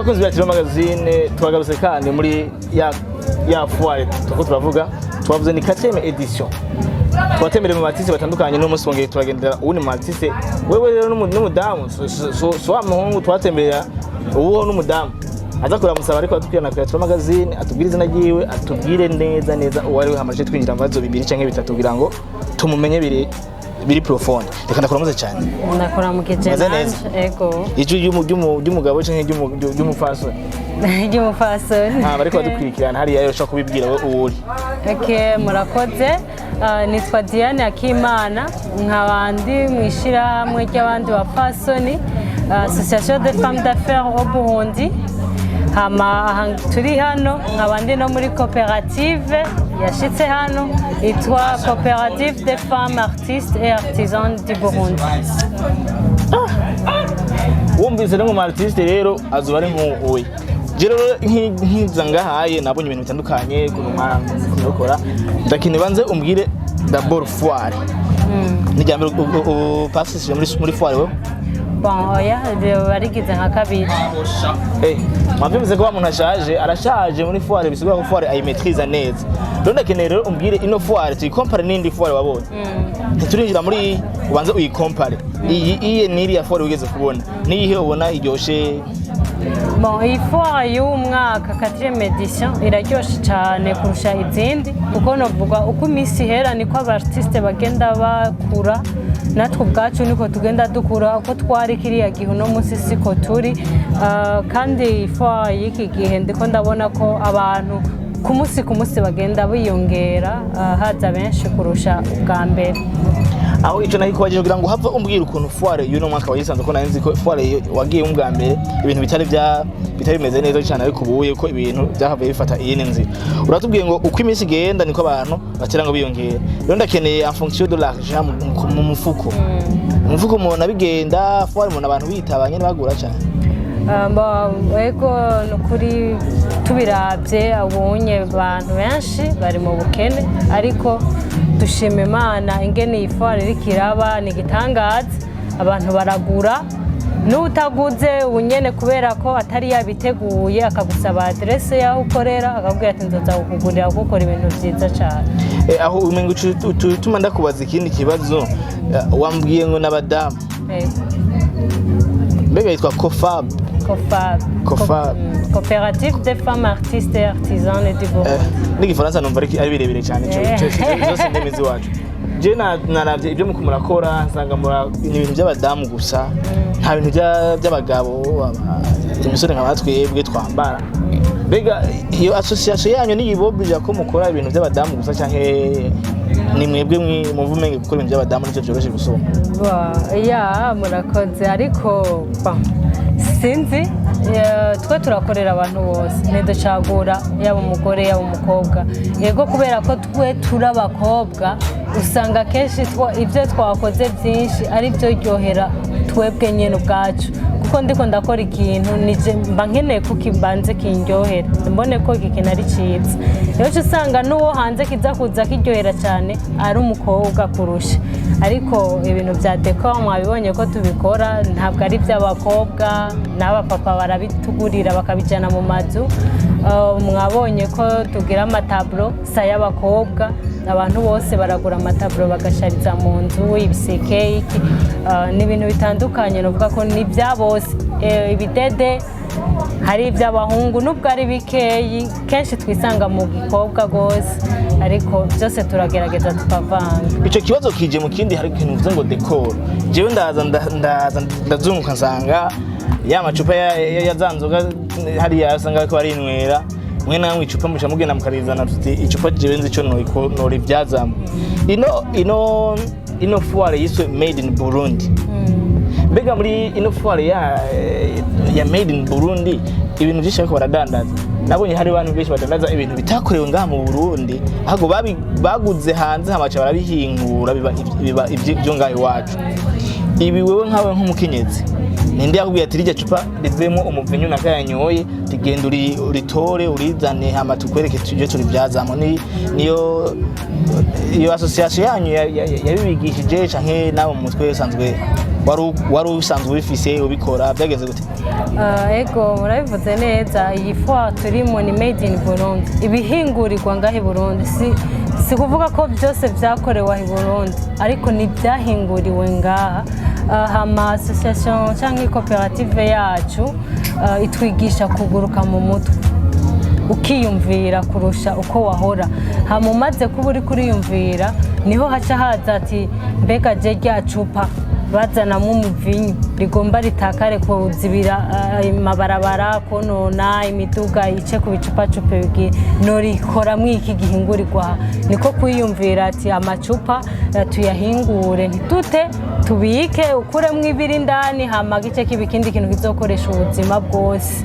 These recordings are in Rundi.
bakunzi ba Tiro magazine tubagarutse kandi muri ya foire tuko turavuga twavuze ni 4e edition twatembereye mu artiste batandukanye no munsi wongeye turagendera uwundi mu artiste wewe rero n'umudamu so amuhungu twatemberera uwo n'umudamu aza kuramusaba ariko atubwira na Tiro magazine atubwire izina ryiwe atubwire neza uwo ari we hamaje twinjira mu bazo bibiri canke bitatu kugira ngo tumumenye biri profonde reka ndakuramuze cyane ndakora mu kijenanje ego iju y'umugabo canke y'umufasoni y'umufasoni bariko badukurikirana hariya rero ushaka kubibwira uri murakoze nitwa Diane Akimana nk'abandi mwishirahamwe ry'abandi bafasoni Association des femmes d'affaires au Burundi turi hano nk'abandi no muri coopérative yashitse hano itwa Coopérative des femmes artistes et artisans du Burundi. Wumvise no mu artiste rero azuba ari nk'uwe rero nk'iza ngahaye nabonye ibintu bitandukanye kunokora ndakine banze umbwire d'abord foire nijyambere passes muri foire we bon oya barigize nka kabiri mwavyumvise ko umuntu arashaje muri foire bisigura ko foire ayimetriza neza rero ndakeneye rero umbwire ino foire tuyikompare n'indi foire wabonye ntiturinjira muri ubanze uyikompare iyi niri ya foire ugeze kubona niyihe ubona iryoshe bon iyi foire y'umwaka 4e edition iraryoshe cyane kurusha izindi kuko novuga uko iminsi ihera niko abartiste bagenda bakura natwe ubwacu niko tugenda dukura uko twari kiriya gihe no munsi siko turi kandi foire y'iki gihe ndiko ndabona ko abantu ku munsi bagenda biyongera haza benshi kurusha ubwa mbere aho ico naho kwaje kugira ngo hava umbwira ukuntu foire y'uno mwaka wayisanze ko narinzi ko foire wagiye ubwa mbere ibintu bitari bimeze neza cyane ariko ubuye ko ibintu byahavuye bifata iyindi nzira uratubwiye ngo uko iminsi igenda niko abantu batera ngo biyongera rero ndakeneye en fonction de l'argent mu mufuko umufuko umuntu abigenda foire umuntu abantu bitabanye bagura cyane ego nukuri tubiravye abunye abantu benshi bari mu bukene ariko dushima Imana ingene iyi foire iriko iraba ni igitangaza abantu baragura n'utaguze unyene kubera ko atari yabiteguye akagusaba adresse yaho ukorera akabwira ati nzoza kukugurira gukora ibintu byiza cyane aho umengo utuma ndakubaza ikindi kibazo wambwiye ngo n'abadamu mbega yitwa AFAB Coopérative des femmes artistes et artisans du Burundi n'igifaransa numva ari birebire cyane cyose ndemizi wacu je naravye ibyo murakora nsanga ibintu by'abadamu gusa nta bintu by'abagabo imisore nk'abatwebwe twambara mbega iyo association yanyu niyibobija ko mukora ibintu by'abadamu gusa canke ni mwebwe muvumenge gukora ibintu by'abadamu nicyo byoroshye gusoma murakoze ariko sinzi twe turakorera abantu bose ntidacagura yaba umugore yaba umukobwa yego kubera ko twe turi abakobwa usanga kenshi ibyo twakoze byinshi ari byo ryohera twebwe nyine ubwacu kuko ndiko ndakora ikintu mba nkeneye ko kibanze kindyohera mbone ko iki kintu ari cyiza rero usanga n'uwo hanze kiza kuza kiryohera cyane ari umukobwa kurusha ariko ibintu bya decor mwabibonye ko tubikora ntabwo ari iby'abakobwa n'abapapa barabitugurira bakabijyana mu mazu mwabonye ko tugira amataburo sa y'abakobwa abantu bose baragura amataburo bagashariza mu nzu ibiseke n'ibintu bitandukanye novuga ko ni bya bose ibidede hari iby'abahungu nubwo ari bikeyi kenshi twisanga mu gikobwa gose ariko byose turagerageza tukavanga ico kibazo kije mu kindi hari ikintu uvuze ngo decor jewe ndazunguka nsanga ya macupa yazanzoga hari yasanga ko ari inwera mwe namwe icupa musha mugenda mukarizana tuti icupa jewe nzi cyo nori byazamo ino foire yiswe made in Burundi mbega muri ino foire ya made in Burundi ibintu byinshi ariko baradandaza nabonye hari abantu benshi badandaza ibintu bitakorewe ngaha mu Burundi ahubwo baguze hanze hamacha barabihingura biba ibyo ngaho iwacu ibi wewe nkawe nk'umukenyezi ninde yakubwiye ati rijya cupa rivemo umuvinyu nakayanyoye tigenda uritore urizane hama tukwereke tuje turi byazamo niyo association yanyu yabibigishije canke nawe mu mutwe usanzwe wari usanzwe ubifise ubikora byagenze gute? Ego murabivuze neza, iyi foire turimo ni made in Burundi, ibihingurirwa ngaho i Burundi, si kuvuga ko byose byakorewe i Burundi ariko ni byahinguriwe ngaha. Hama association cyangwa koperative yacu itwigisha kuguruka mu mutwe ukiyumvira kurusha uko wahora. Hama umaze kuba uri kuriyumvira niho haca haza ati mbega je rya cupa bazanamo umuvinyu rigomba ritakare kuzibira amabarabara konona imiduga ice ku bicupacupa bigi norikora mwiki gihingurirwa. Niko kwiyumvira ati amacupa tuyahingure ntitute tubike ukuremwe ibiri ndani hama gice kibikindi kintu kizokoresha ubuzima bwose.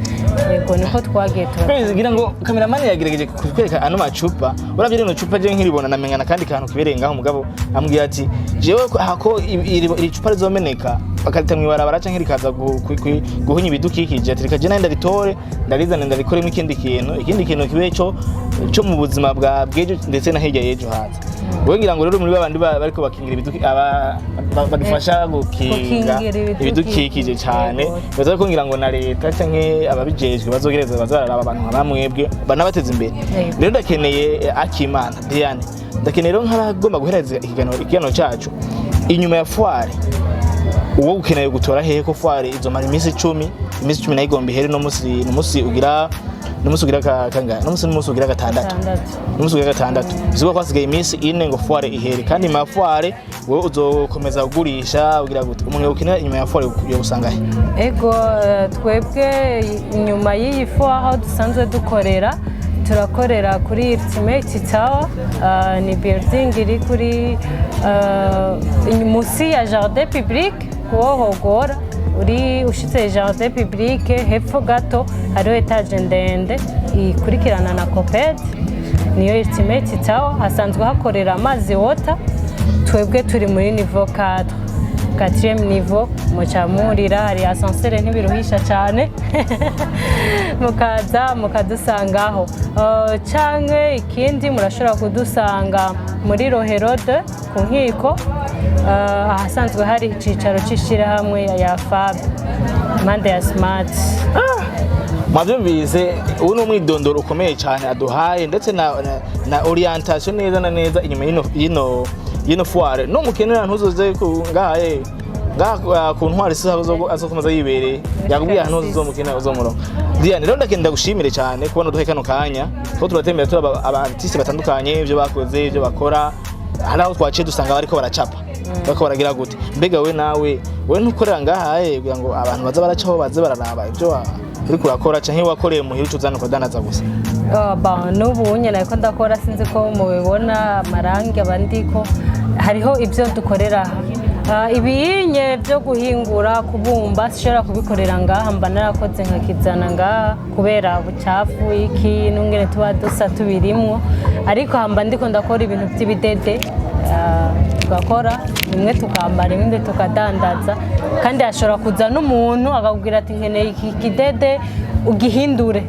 Yego niko twagiye turagira ngo cameraman yagerageje kutwereka ano macupa. Uravye rino cupa je nkiribona namenyana kandi kantu kiberengaho umugabo ambwiye ati jewe hako iri cupa rizomeneka bakarita mwibarabara canke rikaza guhunya ibidukikije ati rikaje nenda ritore ndarizana ndarikoremo ikindi kintu kibe cyo mu buzima bwa bwejo ndetse na hirya yejo haza. Wowe ngira ngo rero muri babandi bariko bakingira badufasha gukinga ibidukikije cyane baza ko ngira ngo na leta canke ababijejwe bazogereza bazaraba abantu nk'abamwebwe banabateza imbere. Rero ndakeneye Akimana Diane, ndakeneye rero nk'abagomba guhereza ikiganiro cyacu inyuma ya foire. Uwo ukeneye gutora hehe ko foire izomara iminsi 10 nayigomba ihere no musi ugira kangahe no musi ugira gatandatu bizuba kwasigaye iminsi 4 ngo foire ihere kandi ma foire wowe uzokomeza kugurisha ugira gute umuntu ukenera inyuma ya foire yo usanga he? Ego twebwe inyuma y'iyi foire aho dusanzwe dukorera turakorera kuri Ultimate Tower, ni building iri kuri musi ya Jardin Public kuwohogora uri ushitse Jardin Public hepfo gato hariho etage ndende ikurikirana na Coped, niyo Ultimate Tower. Hasanzwe hakorera amazi water, twebwe turi muri niveau 4e niveau mucamurira hari ascenseur ntibiruhisha cyane mukadusangaho. Canke ikindi murashobora kudusanga muri Roherode ku nkiko ahasanzwe hari icicaro c'ishirahamwe ya AFAB mande ya smart. Mwavyumvise ubu ni umwidondoro ukomeye cyane aduhaye ndetse na orientation neza na neza inyuma yino foire. No mukenera ntuzoze ngahaye ku ntwari azokomeza yibereye yakubwiye ahantu uzomukenera uzomuronka. Diane rero ndakenda gushimire cyane kubona duhe kano kanya ko turatembera turaba abartiste batandukanye ibyo bakoze ibyo bakora. Hari aho twaciye dusanga bariko baracapa bako baragira gute. Mbega we nawe ntukorera ngahaye kugira ngo abantu baza baracaho baze bararaba ibyo uri kurakora canke wakoreye muhira uzana kudanaza gusa? N'ubu nyene ko ndakora sinzi ko mubibona amarangi abandiko hariho ibyo dukorera ibinye byo guhingura kubumba sishobora kubikorera ngaha mba narakoze nkakizana ngaha kubera bucafu iki nungene tuba dusa tubirimwo, ariko hamba ndiko ndakora ibintu by'ibidede tugakora imwe tukambara ibindi tukadandaza. Kandi ashobora kuza n'umuntu akakubwira ati nkeneye iki kidede ugihindure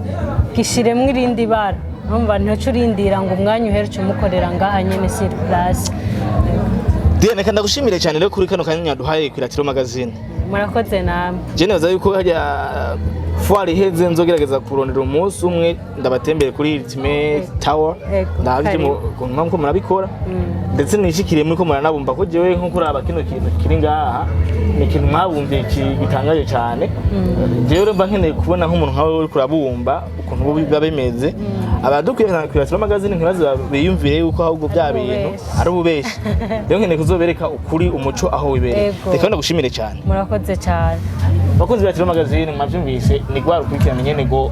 gishiremwe irindi bara, numva ntaco urindira ngo umwanya uherutse umukorera ngaha nyene sur place. Diane kanda gushimire cyane rero kuri kano kanya duhaye kwiratiro magazine. Murakoze namwe. Je naza yuko hajya foire iheze nzogerageza kurondera umunsi umwe ndabatembere kuri Ultimate Tower ndabye nko murabikora ndetse nishikiriye muri ko muranabumva ko jewe nko kuraba kino kintu kiri ngaha ni kintu mwabumviye gitangaje cyane. Jewe rero mba nkeneye kubona nk'umuntu nkawe uri kurabumba ukuntu biba bimeze. Abadukwirana kwiratiro magazine ntibaze biyumvire yuko ahubwo bya bintu ari ububeshi. Rero nkeneye kuzobereka ukuri umuco aho wibereye. Reka ndagushimire cyane. Murakoze cyane. Bakunzi ba magazine mwavyumvise ni gwa rukurikirana nyene go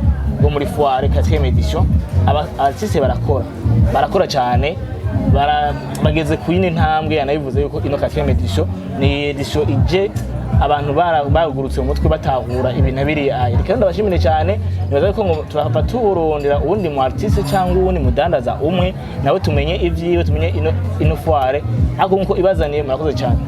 muri foire 4e edition. Abartiste barakora cyane bageze ku yindi ntambwe. Yanabivuze yuko ino 4e edition ni edition ije abantu bagurutse mu mutwe batahura ibintu biri reka ndabashimire cyane. Nibaza ko ngo turahava tuburondera uwundi mu artiste cyangwa uwundi mudandaza umwe nawe tumenye ivyiwe tumenye ino foire ako nko ibazaniye. Murakoze cyane.